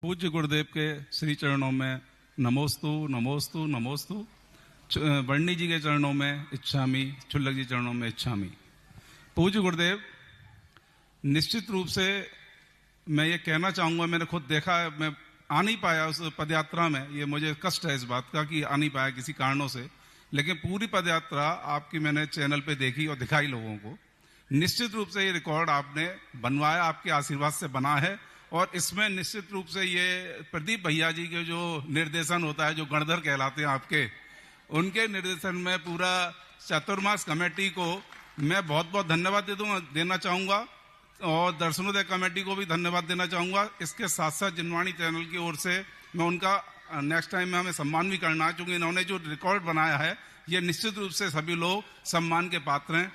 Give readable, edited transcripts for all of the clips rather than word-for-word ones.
पूज्य गुरुदेव के श्री चरणों में नमोस्तु नमोस्तु नमोस्तु। वर्णी जी के चरणों में इच्छामी, छुल्लक जी चरणों में इच्छामी। पूज्य गुरुदेव, निश्चित रूप से मैं ये कहना चाहूँगा, मैंने खुद देखा है, मैं आ नहीं पाया उस पदयात्रा में, ये मुझे कष्ट है इस बात का कि आ नहीं पाया किसी कारणों से, लेकिन पूरी पदयात्रा आपकी मैंने चैनल पे देखी और दिखाई लोगों को। निश्चित रूप से ये रिकॉर्ड आपने बनवाया, आपके आशीर्वाद से बना है, और इसमें निश्चित रूप से ये प्रदीप भैया जी के जो निर्देशन होता है, जो गणधर कहलाते हैं आपके, उनके निर्देशन में पूरा चातुर्मास कमेटी को मैं बहुत बहुत धन्यवाद देना चाहूँगा, और दर्शनोदय कमेटी को भी धन्यवाद देना चाहूँगा। इसके साथ साथ जिनवाणी चैनल की ओर से मैं उनका नेक्स्ट टाइम में हमें सम्मान भी करना है, क्योंकि इन्होंने जो रिकॉर्ड बनाया है ये निश्चित रूप से सभी लोग सम्मान के पात्र हैं।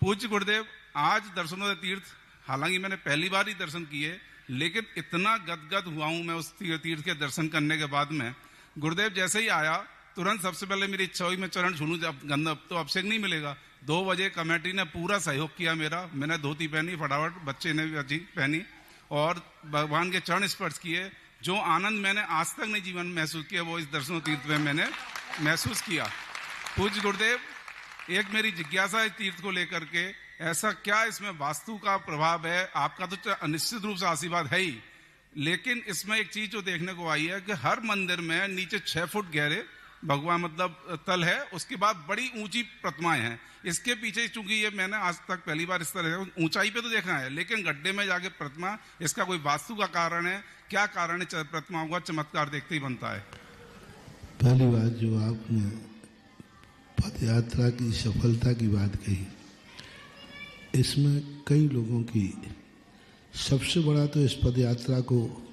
पूज्य गुरुदेव, आज दर्शनोदय तीर्थ, हालांकि मैंने पहली बार ही दर्शन किए, लेकिन इतना गदगद हुआ हूं मैं उस तीर्थ के दर्शन करने के बाद में। गुरुदेव जैसे ही आया, तुरंत सबसे पहले मेरी इच्छा हुई मैं चरण छू लूं, जब गंदा तो अभिषेक नहीं मिलेगा। 2 बजे कमेटी ने पूरा सहयोग किया मेरा, मैंने धोती पहनी फटाफट, बच्चे ने भी अच्छी पहनी और भगवान के चरण स्पर्श किए। जो आनंद मैंने आज तक नहीं जीवन में महसूस किया, वो इस दर्शन तीर्थ में मैंने महसूस किया। पूज्य गुरुदेव, एक मेरी जिज्ञासा है तीर्थ को लेकर के, ऐसा क्या इसमें वास्तु का प्रभाव है? आपका तो निश्चित रूप से आशीर्वाद है ही, लेकिन इसमें एक चीज जो देखने को आई है कि हर मंदिर में नीचे 6 फुट गहरे भगवान मतलब तल है, उसके बाद बड़ी ऊंची प्रतिमाएं हैं। इसके पीछे, चूंकि ये मैंने आज तक पहली बार इस तरह ऊंचाई पे तो देखा है, लेकिन गड्ढे में जाके प्रतिमा, इसका कोई वास्तु का कारण है? क्या कारण है प्रतिमाओं का चमत्कार देखते ही बनता है? पहली बात जो आपने पद यात्रा की सफलता की बात कही, इसमें कई लोगों की, सबसे बड़ा तो इस पद यात्रा को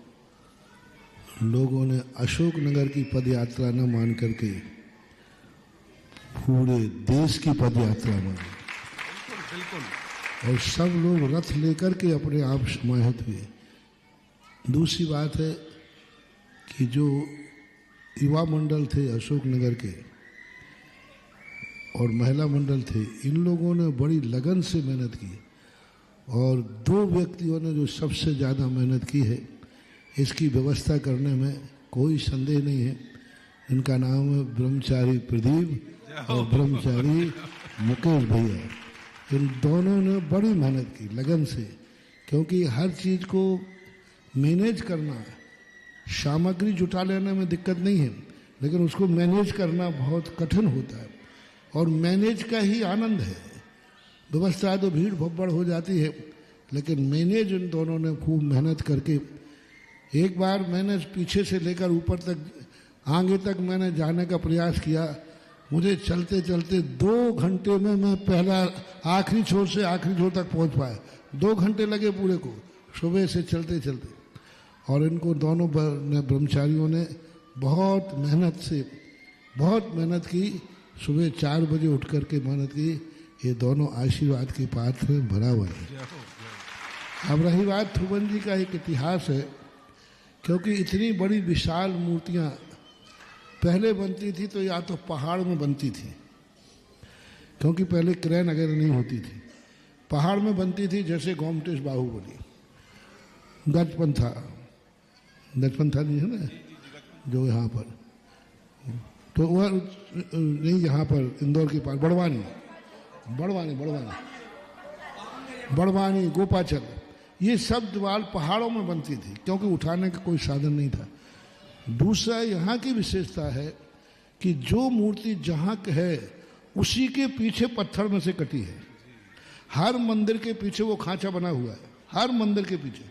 लोगों ने अशोकनगर की पद यात्रा न मान करके पूरे देश की पद यात्रा मानी। बिल्कुल। और सब लोग रथ लेकर के अपने आप समाहित हुए। दूसरी बात है कि जो युवा मंडल थे अशोकनगर के और महिला मंडल थे, इन लोगों ने बड़ी लगन से मेहनत की, और 2 व्यक्तियों ने जो सबसे ज़्यादा मेहनत की है, इसकी व्यवस्था करने में कोई संदेह नहीं है। इनका नाम है ब्रह्मचारी प्रदीप और ब्रह्मचारी मुकेश भैया। इन दोनों ने बड़ी मेहनत की लगन से, क्योंकि हर चीज़ को मैनेज करना, सामग्री जुटा लेने में दिक्कत नहीं है, लेकिन उसको मैनेज करना बहुत कठिन होता है, और मैनेज का ही आनंद है। व्यवस्था तो भीड़ भब्बड़ हो जाती है, लेकिन मैनेज इन दोनों ने खूब मेहनत करके, एक बार मैंने पीछे से लेकर ऊपर तक, आगे तक मैंने जाने का प्रयास किया। मुझे चलते चलते 2 घंटे में मैं पहला आखिरी छोर से आखिरी छोर तक पहुंच पाया। 2 घंटे लगे पूरे को, सुबह से चलते चलते। और इनको दोनों ब्रह्मचारियों ने बहुत मेहनत की। सुबह 4 बजे उठ करके मेहनत की। ये दोनों आशीर्वाद के पात्र हैं, बराबर है। अब रही बात थुबन जी का एक इतिहास है, क्योंकि इतनी बड़ी विशाल मूर्तियां पहले बनती थी तो या तो पहाड़ में बनती थी, क्योंकि पहले क्रेन वगैरह नहीं होती थी, पहाड़ में बनती थी, जैसे गोमटेश बाहुबली, गजपंथा नहीं है ना जो यहाँ पर, तो वह नहीं, यहाँ पर इंदौर के पास बड़वानी गोपाचल, ये सब दीवार पहाड़ों में बनती थी, क्योंकि उठाने का कोई साधन नहीं था। दूसरा, यहाँ की विशेषता है कि जो मूर्ति जहाँ है उसी के पीछे पत्थर में से कटी है। हर मंदिर के पीछे वो खांचा बना हुआ है, हर मंदिर के पीछे।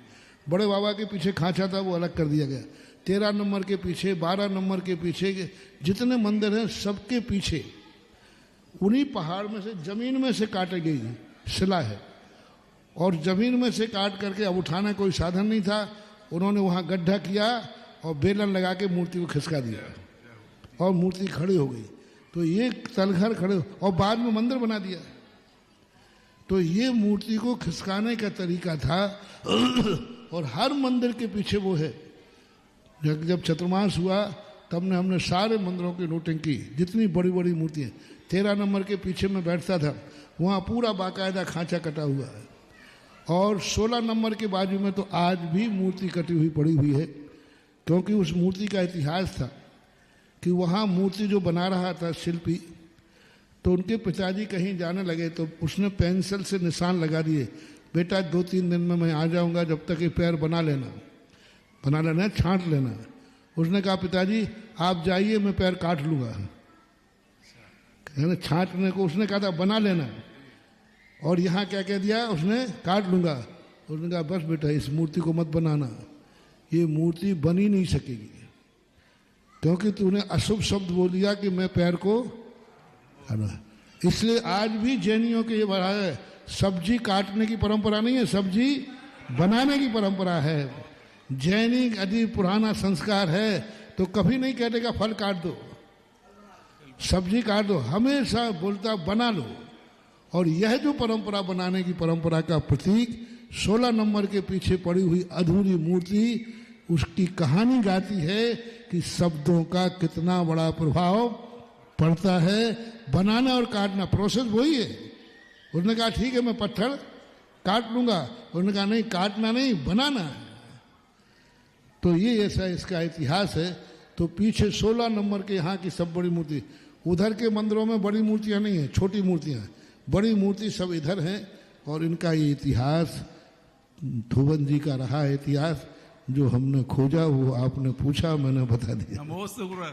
बड़े बाबा के पीछे खांचा था, वो अलग कर दिया गया। 13 नंबर के पीछे, 12 नंबर के पीछे, जितने मंदिर हैं सबके पीछे उन्हीं पहाड़ में से, जमीन में से काटी गई शिला है, और जमीन में से काट करके, अब उठाना कोई साधन नहीं था, उन्होंने वहाँ गड्ढा किया और बेलन लगा के मूर्ति को खिसका दिया, और मूर्ति खड़ी हो गई। तो ये तलघर खड़े, और बाद में मंदिर बना दिया। तो ये मूर्ति को खिसकाने का तरीका था, और हर मंदिर के पीछे वो है। जब चतुर्मास हुआ तब ने हमने सारे मंदिरों की नोटिंग की, जितनी बड़ी बड़ी मूर्तियाँ। 13 नंबर के पीछे में बैठता था, वहाँ पूरा बाकायदा खांचा कटा हुआ है, और 16 नंबर के बाजू में तो आज भी मूर्ति कटी हुई पड़ी हुई है। क्योंकि उस मूर्ति का इतिहास था कि वहाँ मूर्ति जो बना रहा था शिल्पी, तो उनके पिताजी कहीं जाने लगे तो उसने पेंसिल से निशान लगा दिए, बेटा 2-3 दिन में मैं आ जाऊंगा, जब तक ये पैर बना लेना छांट लेना। उसने कहा पिताजी आप जाइए, मैं पैर काट लूंगा। छांटने को उसने कहा था बना लेना, और यहाँ क्या कह दिया उसने, काट लूंगा। उसने कहा बस बेटा इस मूर्ति को मत बनाना, ये मूर्ति बन ही नहीं सकेगी, क्योंकि तूने अशुभ शब्द बोल दिया कि मैं पैर को, है ना। इसलिए आज भी जैनियों के ये बड़ा है, सब्जी काटने की परंपरा नहीं है, सब्जी बनाने की परंपरा है। जैनी यदि पुराना संस्कार है तो कभी नहीं कहते का फल काट दो, सब्जी काट दो, हमेशा बोलता बना लो। और यह जो परंपरा, बनाने की परंपरा का प्रतीक 16 नंबर के पीछे पड़ी हुई अधूरी मूर्ति, उसकी कहानी गाती है कि शब्दों का कितना बड़ा प्रभाव पड़ता है। बनाना और काटना प्रोसेस वही है। उसने कहा ठीक है मैं पत्थर काट लूंगा, उसने कहा नहीं काटना नहीं बनाना है। तो ये ऐसा इसका इतिहास है। तो पीछे 16 नंबर के यहाँ की सब बड़ी मूर्ति, उधर के मंदिरों में बड़ी मूर्तियां नहीं है, छोटी मूर्तियां, बड़ी मूर्ति सब इधर हैं। और इनका ये इतिहास धुवन जी का रहा इतिहास, जो हमने खोजा वो आपने पूछा, मैंने बता दिया। नमोस्तु गुरु।